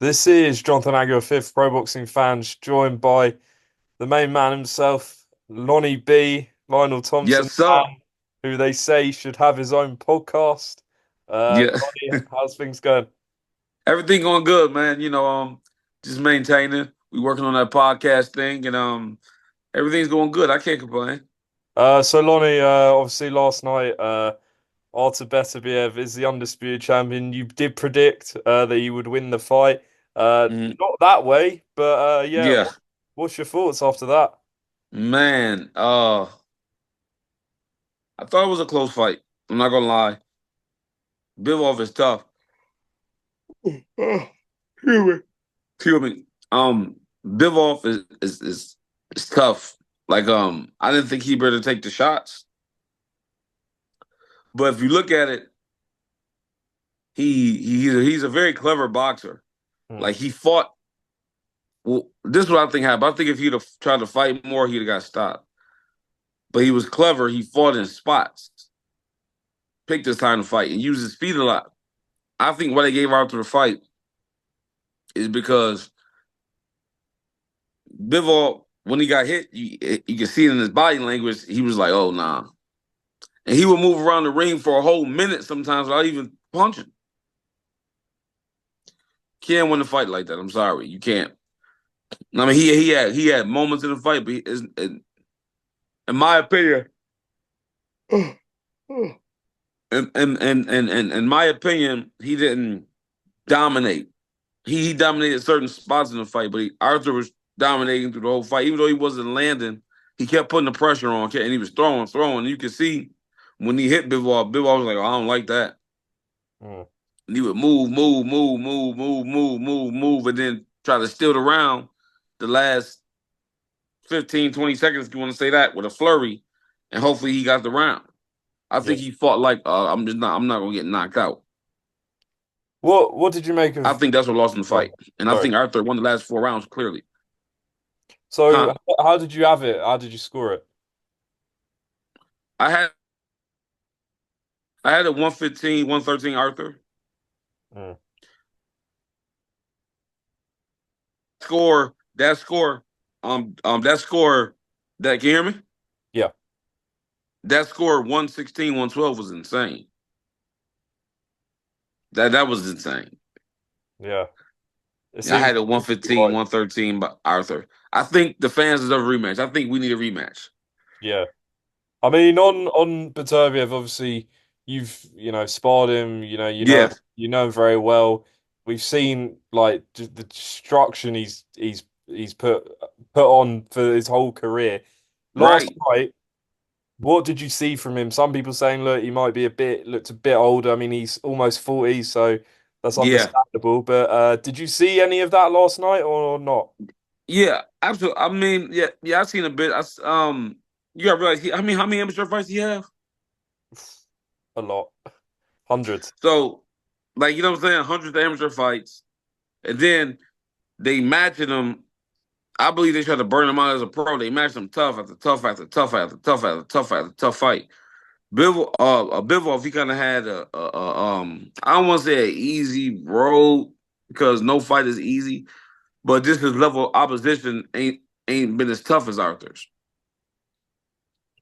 This is Jonathan Agger, fifth pro boxing fans, joined by the main man himself, Lonnie B, Lionell Thompson, Yes, sir. who they say should have his own podcast. Yeah. Lonnie, how's things going? Everything going good, man. Just maintaining. We working on that podcast thing and everything's going good. I can't complain. So Lonnie, obviously last night, Artur Beterbiev is the undisputed champion. You did predict that he would win the fight. Mhm. Not that way, but yeah. Yeah. What's your thoughts after that? Man, I thought it was a close fight. I'm not gonna lie. Bivol is tough. Excuse me. Excuse me. Bivol is tough. I didn't think he better take the shots. But if you look at it, he's a very clever boxer. Hmm. Like he fought. Well, this is what I think happened. I think if he'd have tried to fight more, he'd have got stopped. But he was clever. He fought in spots, picked his time to fight, and used his feet a lot. I think why they gave Arthur the fight is because Bivol, when he got hit, you can see it in his body language. He was like, "Oh nah," and he would move around the ring for a whole minute sometimes without even punching. Can't win a fight like that. I'm sorry, you can't. I mean, he had moments in the fight, but in my opinion, and in my opinion, he didn't dominate. He dominated certain spots in the fight, but Arthur was dominating through the whole fight. Even though he wasn't landing, he kept putting the pressure on, and he was throwing. You could see when he hit Bivol was like, oh, I don't like that. Hmm. And he would move, and then try to steal the round the last 15, 20 seconds, if you want to say that, with a flurry, and hopefully he got the round. I Yeah. think he fought like I'm not gonna get knocked out. What did you make I of? think that's what lost him the Oh, fight. And I sorry. think Arthur won the last 4 rounds clearly. So Huh? how did you have it? How did you score it? I had I had a 115, 113 Arthur. Hmm. Score, that score that can you hear me? Yeah, That score 116, 112 was insane. That was insane. yeah. It I seems had a 115, right. 113 by Arthur. I think the fans deserve a rematch. I think we need a rematch. Yeah. I mean, on Beterbiev, obviously you've sparred him. Yeah, You know him very well. We've seen like the destruction he's put on for his whole career. Last right. night, what did you see from him? Some people saying, look, he might be looked a bit older. I mean, he's almost 40, so that's Yeah. understandable. But did you see any of that last night or not? Yeah, absolutely. I mean, yeah, I've seen a bit. You got to realize, how many amateur fights he have? A lot, hundreds. So, like, you know what I'm saying? Hundreds of amateur fights. And then they matching him. I believe they try to burn him out as a pro. They match him tough after tough after tough after tough after tough after tough fight. Bivol, he kind of had I don't want to say an easy road because no fight is easy, but just his level of opposition ain't been as tough as Arthur's.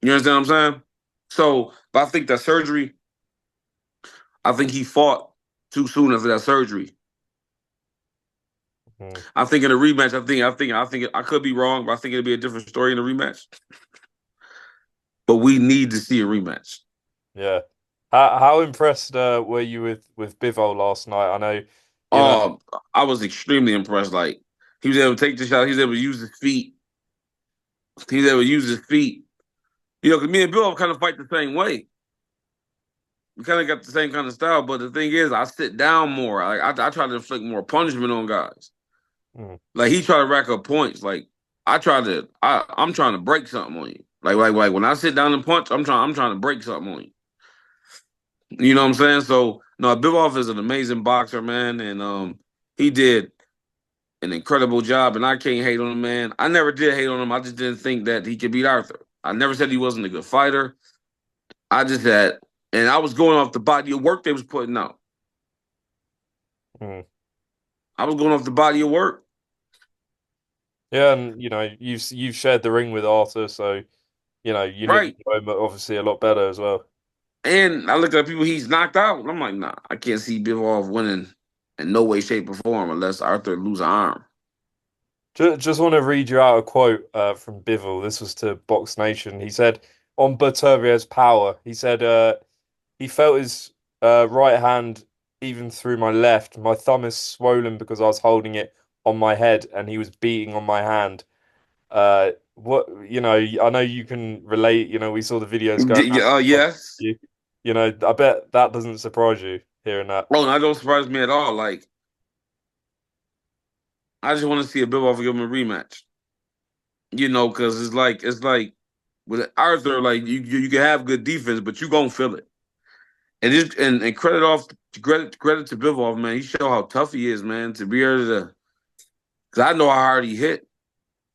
You understand what I'm saying? So, but I think that surgery, I think he fought too soon after that surgery. Mhm. I think in a rematch, I could be wrong, but I think it'll be a different story in a rematch. But we need to see a rematch. Yeah. How impressed were you with Bivol last night? I know, you know, Um, I was extremely impressed. Like he was able to take the shot. He was able to use his feet. He was able to use his feet. Because me and Bill kind of fight the same way. We kind of got the same kind of style. But the thing is, I sit down more. I try to inflict more punishment on guys. mm, Like he try to rack up points. Like I'm trying to break something on you. Like when I sit down and punch, I'm trying to break something on you. You know what I'm saying? So no, Bivol is an amazing boxer, man, and he did an incredible job, and I can't hate on him, man. I never did hate on him. I just didn't think that he could beat Arthur. I never said he wasn't a good fighter. I just had, and I was going off the body of work they was putting out. mm. I was going off the body of work. Yeah, and you've shared the ring with Artur, so you know Right. him obviously a lot better as well. And I look at people he's knocked out. And I'm like, nah, I can't see Bivol winning in no way, shape, or form unless Arthur lose an arm. Just want to read you out a quote from Bivol. This was to Box Nation. He said on Beterbiev's power. He said he felt his right hand even through my left. My thumb is swollen because I was holding it on my head and he was beating on my hand. What I know you can relate. We saw the videos going around. Yes. You, I bet that doesn't surprise you hearing that. Oh, and that don't surprise me at all. Like, I just want to see a Bivol give him a rematch. Because it's like with Arthur, like you can have good defense, but you gonna feel it. And credit to Bivol, man. He showed how tough he is, man. To be able to, because I know how hard he hit.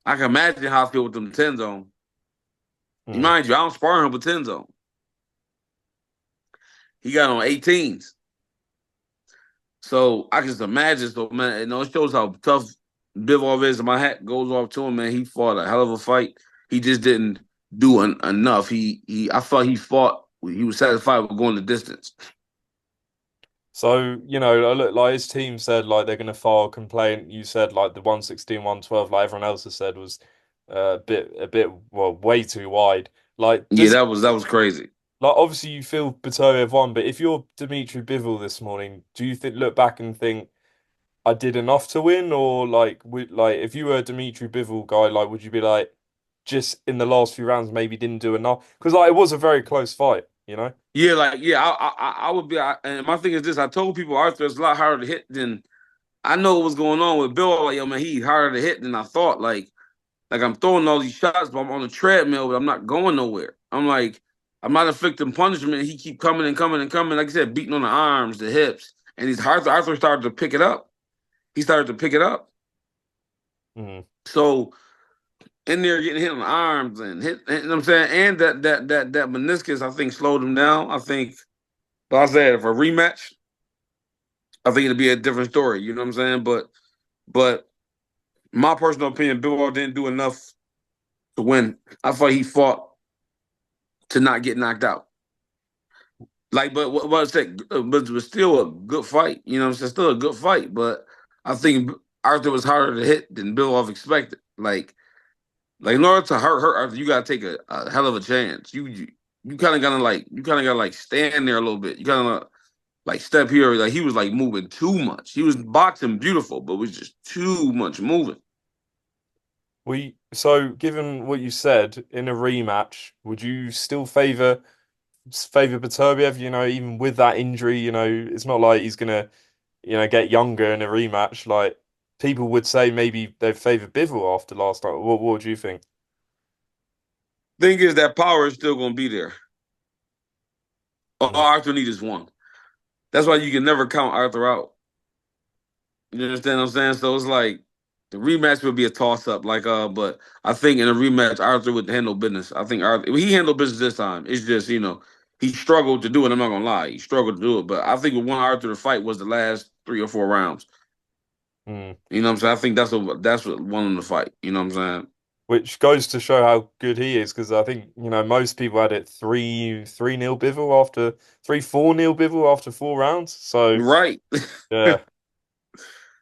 I can imagine how I feel with them 10 zone. Mm. Mind you, I don't spar him with 10 zone. He got on 18s. So I can just imagine. So man, it shows how tough Bivol is. My hat goes off to him, man. He fought a hell of a fight. He just didn't do enough. I thought he fought. He was satisfied with going the distance. So, look, like his team said, like they're going to file a complaint. You said like the 116, 112, like everyone else has said, was well, way too wide. Like, Yeah, that was crazy. obviously you feel Beterbiev won, but if you're Dmitry Bivol this morning, do you think look back and think I did enough to win, or like if you were a Dmitry Bivol guy, like would you be like just in the last few rounds maybe didn't do enough? Because like it was a very close fight, you know? Yeah, like yeah, I would be. And my thing is this: I told people Arthur is a lot harder to hit than I know what was going on with Bill. Like, yo, man, he's harder to hit than I thought. Like I'm throwing all these shots, but I'm on the treadmill, but I'm not going nowhere. I'm like, I'm not inflicting punishment. He keep coming and coming and coming. Like I said, beating on the arms, the hips, and he's Arthur started to pick it up. He started to pick it up. Mm. So in there getting hit on the arms and hit, you know what I'm saying, and that meniscus, I think slowed him down. I think, but I said for a rematch, I think it'd be a different story. You know what I'm saying? But my personal opinion, Bill didn't do enough to win. I thought he fought to not get knocked out. Like, but what I said, but it was still a good fight. You know what I'm saying? Still a good fight, but I think Arthur was harder to hit than Bill expected. Like in order to hurt Arthur, you gotta take a hell of a chance. You kind of gotta stand there a little bit. You kind of like step here. Like he was like moving too much. He was boxing beautiful, but was just too much moving. So given what you said in a rematch, would you still favor Beterbiev? Even with that injury, it's not like he's gonna, get younger in a rematch. Like people would say, maybe they favor Bivol after last night. What do you think? Thing is that power is still gonna be there. All Mm. Arthur needs is one. That's why you can never count Arthur out. You understand what I'm saying? So it's like the rematch would be a toss up. But I think in a rematch, Arthur would handle business. I think Arthur he handled business this time. It's just, he struggled to do it. I'm not gonna lie. He struggled to do it. But I think what won Arthur the fight was the last 3 or 4 rounds. Mm. You know what I'm saying? I think that's what won him the fight. You know what I'm saying? Which goes to show how good he is, because I think most people had it 3-0 Bivol after 3-4-0 Bivol after 4 rounds. So Right. yeah.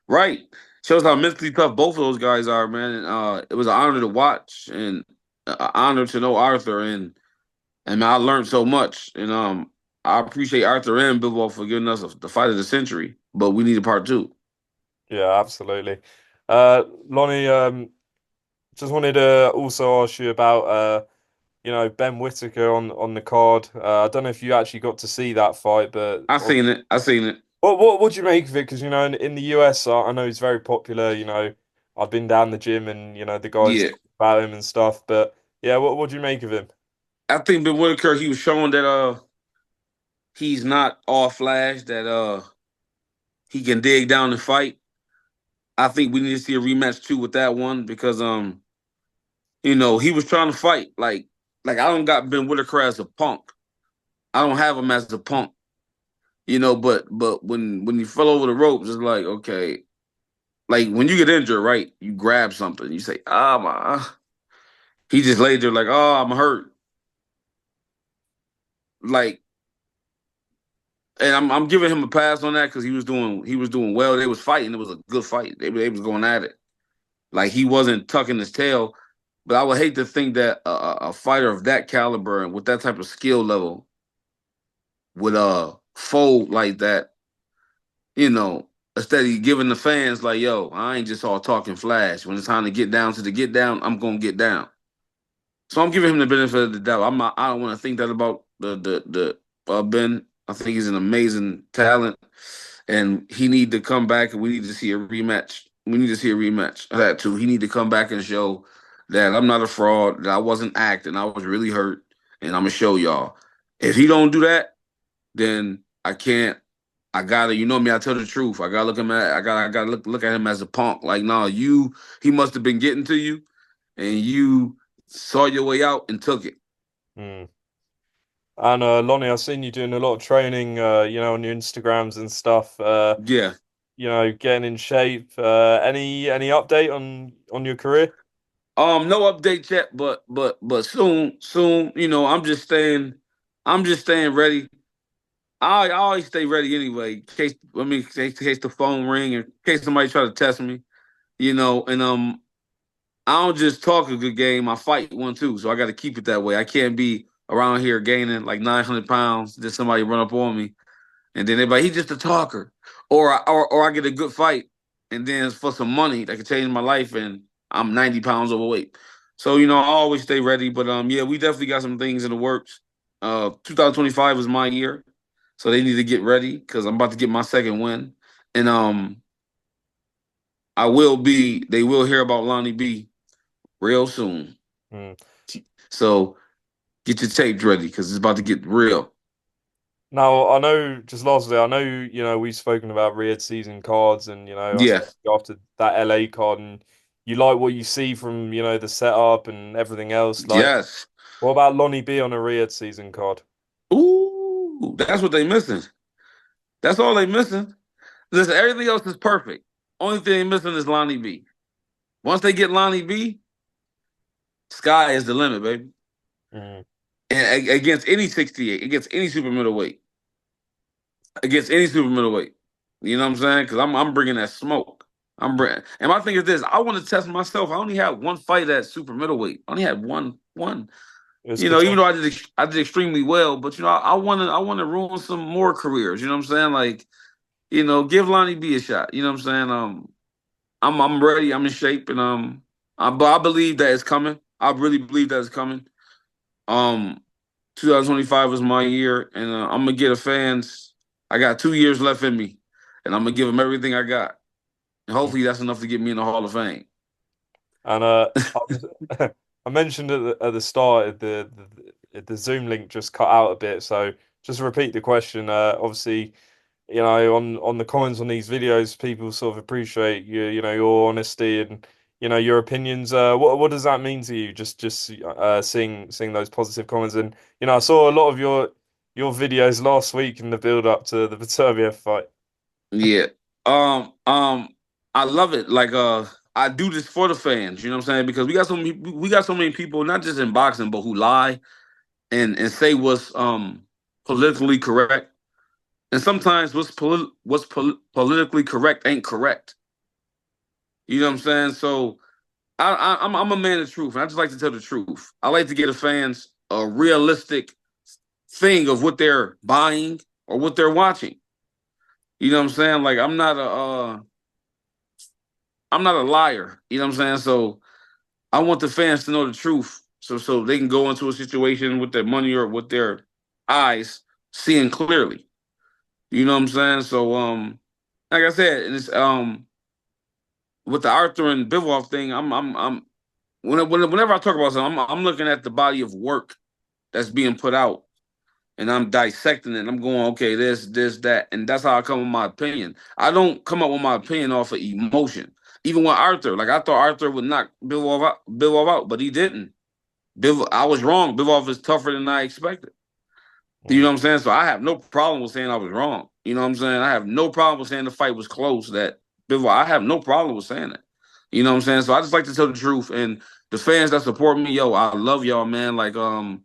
Right. Shows how mentally tough both of those guys are, man. And it was an honor to watch and an honor to know Arthur and man, I learned so much. And I appreciate Arthur and Bivol for giving us the fight of the century. But we need a part two. Yeah, absolutely. Lonnie, just wanted to also ask you about Ben Whitaker on the card. I don't know if you actually got to see that fight, but I seen it. I seen it. what do you make of it? Because in the US, I know he's very popular. I've been down the gym and the guys Yeah. talk about him and stuff. But yeah, what do you make of him? I think Ben Whitaker, he was showing that he's not all flash, that he can dig down and fight. I think we need to see a rematch too with that one because he was trying to fight. Like I don't got Ben Whitaker as a punk. I don't have him as a punk. But when he fell over the ropes, it's like, okay, Like when you get injured, right? You grab something. You say, "Ah, my." He just laid there like, "Oh, I'm hurt." Like, and I'm giving him a pass on that because he was doing well. They was fighting. It was a good fight. They was going at it. Like he wasn't tucking his tail. But I would hate to think that a fighter of that caliber and with that type of skill level would fold like that. You know, instead of giving the fans like, "Yo, I ain't just all talking flash. When it's time to get down to the get down, I'm gonna get down." So I'm giving him the benefit of the doubt. I'm not. I don't want to think that about the Ben. I think he's an amazing talent, and he need to come back, and we need to see a rematch. We need to see a rematch of that too. He need to come back and show that I'm not a fraud. That I wasn't acting. I was really hurt, and I'm gonna show y'all. If he don't do that, then I can't. I gotta, you know me. I tell the truth. I gotta look him at. I gotta look at him as a punk. Like, no, you. He must have been getting to you, and you saw your way out and took it. Mm. And Lonnie, I've seen you doing a lot of training, on your Instagrams and stuff. Yeah. Getting in shape. Any update on your career? No update yet, but soon. I'm just staying ready. I always stay ready anyway. In case the phone ring, in case somebody try to test me. And I don't just talk a good game. I fight one too, so I got to keep it that way. I can't be around here gaining like 900 pounds. Then somebody run up on me. And then everybody, he's just a talker. Or I get a good fight, and then for some money that could change my life, and I'm 90 pounds overweight. So, I always stay ready. But yeah, we definitely got some things in the works. 2025 is my year. So they need to get ready because I'm about to get my second win. And they will hear about Lonnie B real soon. Mm. So get your tapes ready because it's about to get real. Now, I know, just lastly, I know, we've spoken about Riyadh season cards and, I Yeah. spoke to you after that LA card and you like what you see from, the setup and everything else. Like, Yes. what about Lonnie B on a Riyadh season card? Ooh, that's what they missing. That's all they missing. Listen, everything else is perfect. Only thing they missing is Lonnie B. Once they get Lonnie B, sky is the limit, baby. Mm. And against any 68, against any super middleweight, against any super middleweight. You know what I'm saying? Because I'm bringing that smoke. And my thing is this: I want to test myself. I only had one fight at super middleweight. I only had one. It was Even Qatar. though I did extremely well, but I want to ruin some more careers. You know what I'm saying? Like, give Lonnie B a shot. You know what I'm saying? I'm ready. I'm in shape, and but I believe that it's coming. I really believe that it's coming. Um, 2025 is my year, and I'm gonna get the fans. I got 2 years left in me, and I'm gonna give them everything I got. And Mm. hopefully, that's enough to get me in the Hall of Fame. And I mentioned at the start the Zoom link just cut out a bit, so just to repeat the question. Obviously, on the comments on these videos, people sort of appreciate your honesty and your opinions. What does that mean to you? Just seeing those positive comments, and I saw a lot of your videos last week in the build up to the Beterbiev fight. Yeah. I love it. Like I do this for the fans, you know what I'm saying? Because we got so many people, not just in boxing, but who lie and say what's politically correct. And sometimes what's politically correct ain't correct. You know what I'm saying? So I'm a man of truth, and I just like to tell the truth. I like to give the fans a realistic thing of what they're buying or what they're watching. You know what I'm saying? Like I'm not a liar. You know what I'm saying? So I want the fans to know the truth, so they can go into a situation with their money or with their eyes seeing clearly. You know what I'm saying? So like I said, and it's with the Arthur and Bivol thing, I'm whenever I talk about something, I'm looking at the body of work that's being put out, and I'm dissecting it. I'm going, okay, this, that, and that's how I come with my opinion. I don't come up with my opinion off of emotion. Even with Arthur, like I thought Arthur would knock Bivol out, but he didn't. I was wrong. Bivol is tougher than I expected. You know Mm. what I'm saying? So I have no problem with saying I was wrong. You know what I'm saying? I have no problem with saying the fight was close. That Bivol, I have no problem with saying that. You know what I'm saying? So I just like to tell the truth. And the fans that support me, yo, I love y'all, man. Like, yo,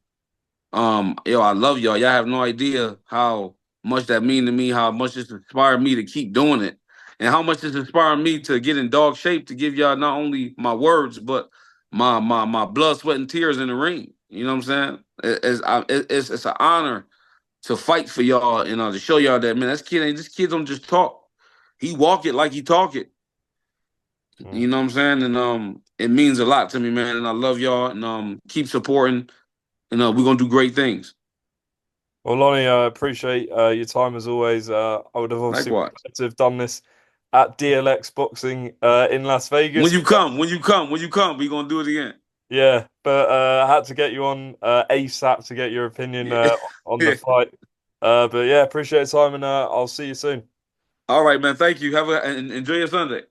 I love y'all. Y'all have no idea how much that mean to me, how much it's inspired me to keep doing it, and how much it's inspired me to get in dog shape to give y'all not only my words, but my blood, sweat, and tears in the ring. You know what I'm saying? It's an honor to fight for y'all and to show y'all that, man, this kid don't just talk. He walk it like he talk it. Mm. You know what I'm saying? And it means a lot to me, man. And I love y'all and keep supporting and we're gonna do great things. Well, Lonnie, I appreciate your time as always. I would have obviously Likewise. preferred to have done this at DLX Boxing in Las When Vegas. you come, we're gonna do it again. Yeah, but I had to get you on ASAP to get your opinion Yeah. on the Yeah. fight. But yeah, appreciate your time and I'll see you soon. All right, man. Thank you. Enjoy your Sunday.